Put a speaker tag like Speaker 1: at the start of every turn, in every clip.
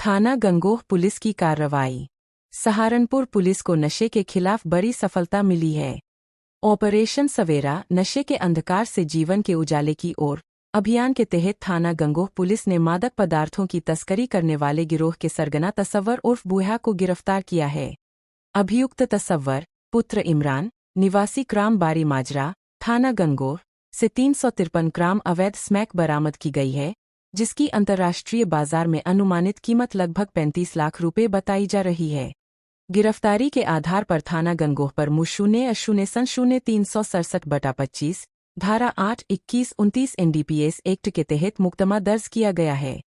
Speaker 1: थाना गंगोह पुलिस की कार्रवाई। सहारनपुर पुलिस को नशे के खिलाफ बड़ी सफलता मिली है। ऑपरेशन सवेरा नशे के अंधकार से जीवन के उजाले की ओर अभियान के तहत थाना गंगोह पुलिस ने मादक पदार्थों की तस्करी करने वाले गिरोह के सरगना तसव्वर उर्फ बूढ़ा को गिरफ्तार किया है। अभियुक्त तसव्वर पुत्र इमरान निवासी ग्राम बाड़ी माजरा थाना गंगोह से 353 ग्राम अवैध स्मैक बरामद की गई है, जिसकी अंतर्राष्ट्रीय बाजार में अनुमानित कीमत लगभग 35 लाख रुपए बताई जा रही है। गिरफ्तारी के आधार पर थाना गंगोह पर मुशूने/0367/25 धारा 8, 21, 29 NDPS एक्ट के तहत मुकदमा दर्ज किया गया है।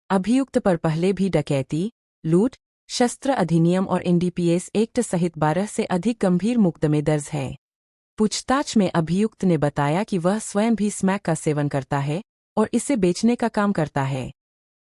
Speaker 1: अभियुक्त पर पहले भी डकैती, लूट, शस्त्र अधिनियम और NDPS एक्ट सहित 12 से अधिक गंभीर मुकदमे दर्ज है। पूछताछ में अभियुक्त ने बताया कि वह स्वयं भी स्मैक का सेवन करता है और इसे बेचने का काम करता है।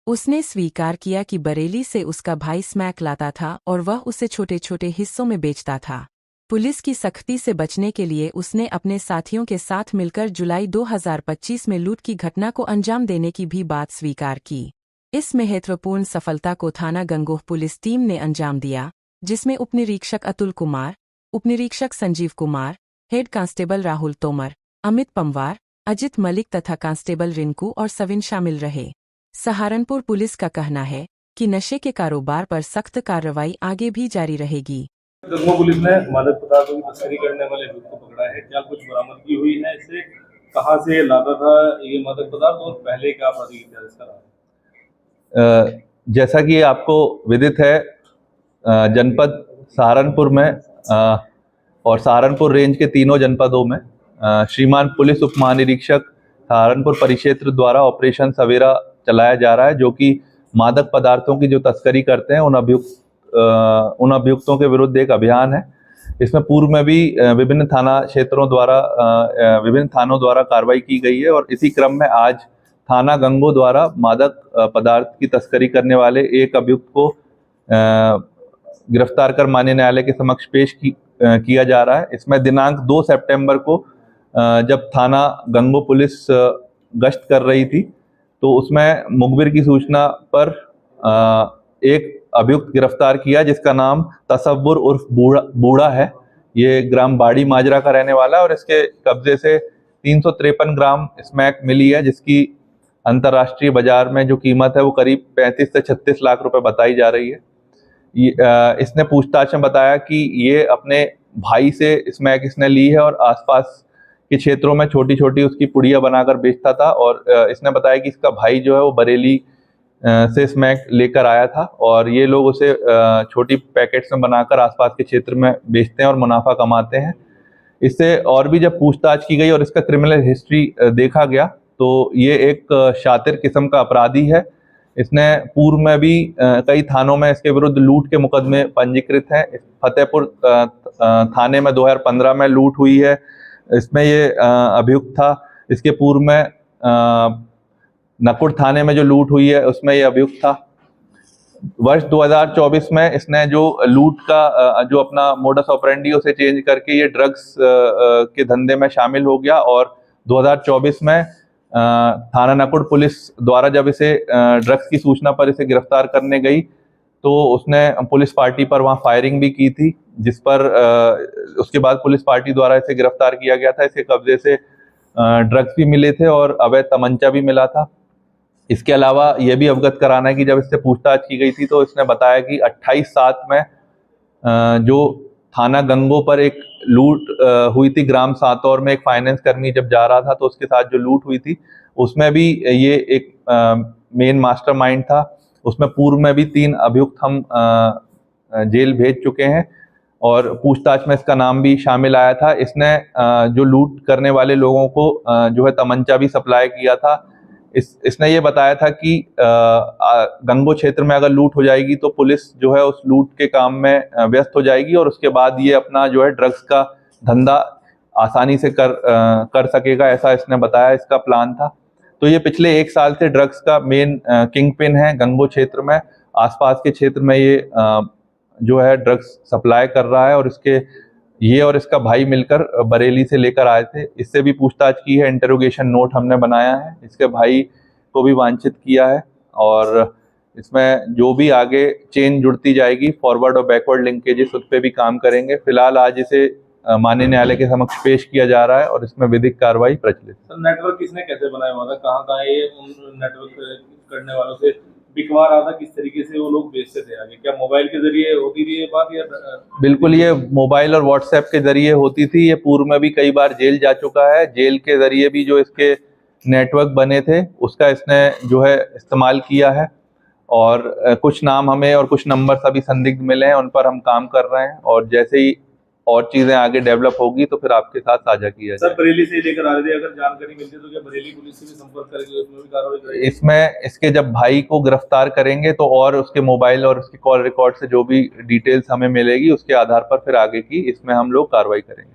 Speaker 1: उसने स्वीकार किया कि बरेली से उसका भाई स्मैक लाता था और वह उसे छोटे छोटे हिस्सों में बेचता था। पुलिस की सख्ती से बचने के लिए उसने अपने साथियों के साथ मिलकर जुलाई 2025 में लूट की घटना को अंजाम देने की भी बात स्वीकार की। इस महत्वपूर्ण सफलता को थाना गंगोह पुलिस टीम ने अंजाम दिया, जिसमें उपनिरीक्षक अतुल कुमार, उपनिरीक्षक संजीव कुमार, हेड कांस्टेबल राहुल तोमर, अमित पंवार, अजित मलिक तथा कांस्टेबल रिंकू और सविन शामिल रहे। सहारनपुर पुलिस का कहना है कि नशे के कारोबार पर सख्त कार्रवाई आगे भी जारी रहेगी।
Speaker 2: गंगोह पुलिस ने मादक पदार्थों की तस्करी करने वाले व्यक्ति को पकड़ा है। क्या कुछ बरामदगी हुई है? इसे कहां से लाता था ये मादक पदार्थ और पहले क्या अपराधी इतिहास रहा?
Speaker 3: जैसा कि आपको विदित है, जनपद सहारनपुर में और सहारनपुर रेंज के तीनों जनपदों में श्रीमान पुलिस उप महानिरीक्षक सहारनपुर परिक्षेत्र द्वारा ऑपरेशन सवेरा चलाया जा रहा है, जो कि मादक पदार्थों की जो तस्करी करते हैं उन अभियुक्तों के विरुद्ध एक अभियान है। इसमें पूर्व में भी विभिन्न थानों द्वारा कार्रवाई की गई है और इसी क्रम में आज थाना गंगोह द्वारा मादक पदार्थ की तस्करी करने वाले एक अभियुक्त को गिरफ्तार कर माननीय न्यायालय के समक्ष पेश किया जा रहा है। इसमें दिनांक 2 सितंबर को जब थाना गंगोह पुलिस गश्त कर रही थी तो उसमें मुखबिर की सूचना पर एक अभियुक्त गिरफ्तार किया, जिसका नाम तसव्वुर उर्फ बूढ़ा है। ये ग्राम बाड़ी माजरा का रहने वाला है और इसके कब्जे से 353 ग्राम स्मैक मिली है, जिसकी अंतर्राष्ट्रीय बाजार में जो कीमत है वो करीब 35 से 36 लाख रुपए बताई जा रही है। इसने पूछताछ में बताया कि ये अपने भाई से स्मैक इसने ली है और आसपास के क्षेत्रों में छोटी छोटी उसकी पुड़िया बनाकर बेचता था और इसने बताया कि इसका भाई जो है वो बरेली से स्मैक लेकर आया था और ये लोग उसे छोटी पैकेट्स में बनाकर आसपास के क्षेत्र में बेचते हैं और मुनाफा कमाते हैं। इससे और भी जब पूछताछ की गई और इसका क्रिमिनल हिस्ट्री देखा गया तो ये एक शातिर किस्म का अपराधी है। इसने पूर्व में भी कई थानों में इसके विरुद्ध लूट के मुकदमे पंजीकृत हैं। फतेहपुर थाने में 2015 में लूट हुई है, इसमें ये अभियुक्त था। इसके पूर्व में नकुड़ थाने में जो लूट हुई है उसमें ये अभियुक्त था। वर्ष 2024 में इसने जो लूट का जो अपना मोडस ऑपरेंडी उसे चेंज करके ये ड्रग्स के धंधे में शामिल हो गया और 2024 में थाना नकुड़ पुलिस द्वारा जब इसे ड्रग्स की सूचना पर इसे गिरफ्तार करने गई तो उसने पुलिस पार्टी पर वहां फायरिंग भी की थी, जिस पर उसके बाद पुलिस पार्टी द्वारा इसे गिरफ्तार किया गया था। इसके कब्जे से ड्रग्स भी मिले थे और अवैध तमंचा भी मिला था। इसके अलावा यह भी अवगत कराना है कि जब इससे पूछताछ की गई थी तो इसने बताया कि 28/7 में जो थाना गंगोह पर एक लूट हुई थी, ग्राम सातौर में एक फाइनेंस कर्मी जब जा रहा था तो उसके साथ जो लूट हुई थी उसमें भी ये एक मेन मास्टरमाइंड था। उसमें पूर्व में भी 3 अभियुक्त हम जेल भेज चुके हैं और पूछताछ में इसका नाम भी शामिल आया था। इसने जो लूट करने वाले लोगों को जो है तमंचा भी सप्लाई किया था। इसने ये बताया था कि गंगोह क्षेत्र में अगर लूट हो जाएगी तो पुलिस जो है उस लूट के काम में व्यस्त हो जाएगी और उसके बाद ये अपना जो है ड्रग्स का धंधा आसानी से कर सकेगा, ऐसा इसने बताया, इसका प्लान था। तो ये पिछले 1 साल से ड्रग्स का मेन किंग पिन है गंगोह क्षेत्र में। आसपास के क्षेत्र में ये जो है ड्रग्स सप्लाई कर रहा है और ये और इसका भाई मिलकर बरेली से लेकर आए थे। इससे भी पूछताछ की है, इंटरोगेशन नोट हमने बनाया है, इसके भाई को भी वांछित किया है और इसमें जो भी आगे चेन जुड़ती जाएगी, फॉरवर्ड और बैकवर्ड लिंकेजेस, उस पर भी काम करेंगे। फिलहाल आज इसे माननीय न्यायालय के समक्ष पेश किया जा रहा है और इसमें विधिक कार्रवाई प्रचलित।
Speaker 2: सर नेटवर्क किसने कैसे बनाया हुआ था, कहाँ ये उन नेटवर्क करने वालों से बिकवा रहा था, किस तरीके से वो लोग बेचते थे आगे, क्या मोबाइल के जरिए होती थी ये बात या?
Speaker 3: बिल्कुल, ये मोबाइल और व्हाट्सएप के जरिए होती थी। ये पूर्व में भी कई बार जेल जा चुका है। जेल के जरिए भी जो इसके नेटवर्क बने थे उसका इसने जो है इस्तेमाल किया है, और कुछ नाम हमें और कुछ नंबर अभी संदिग्ध मिले हैं, उन पर हम काम कर रहे हैं, और जैसे ही और चीजें आगे डेवलप होगी तो फिर आपके साथ साझा किया
Speaker 2: सर बरेली से लेकर आ रहे थे, अगर जानकारी मिलती तो क्या बरेली पुलिस से भी संपर्क करेंगे, उसमें भी कार्रवाई करेंगे?
Speaker 3: इसमें इसके जब भाई को गिरफ्तार करेंगे तो और उसके मोबाइल और उसके कॉल रिकॉर्ड से जो भी डिटेल्स हमें मिलेगी उसके आधार पर फिर आगे की इसमें हम लोग कार्रवाई करेंगे।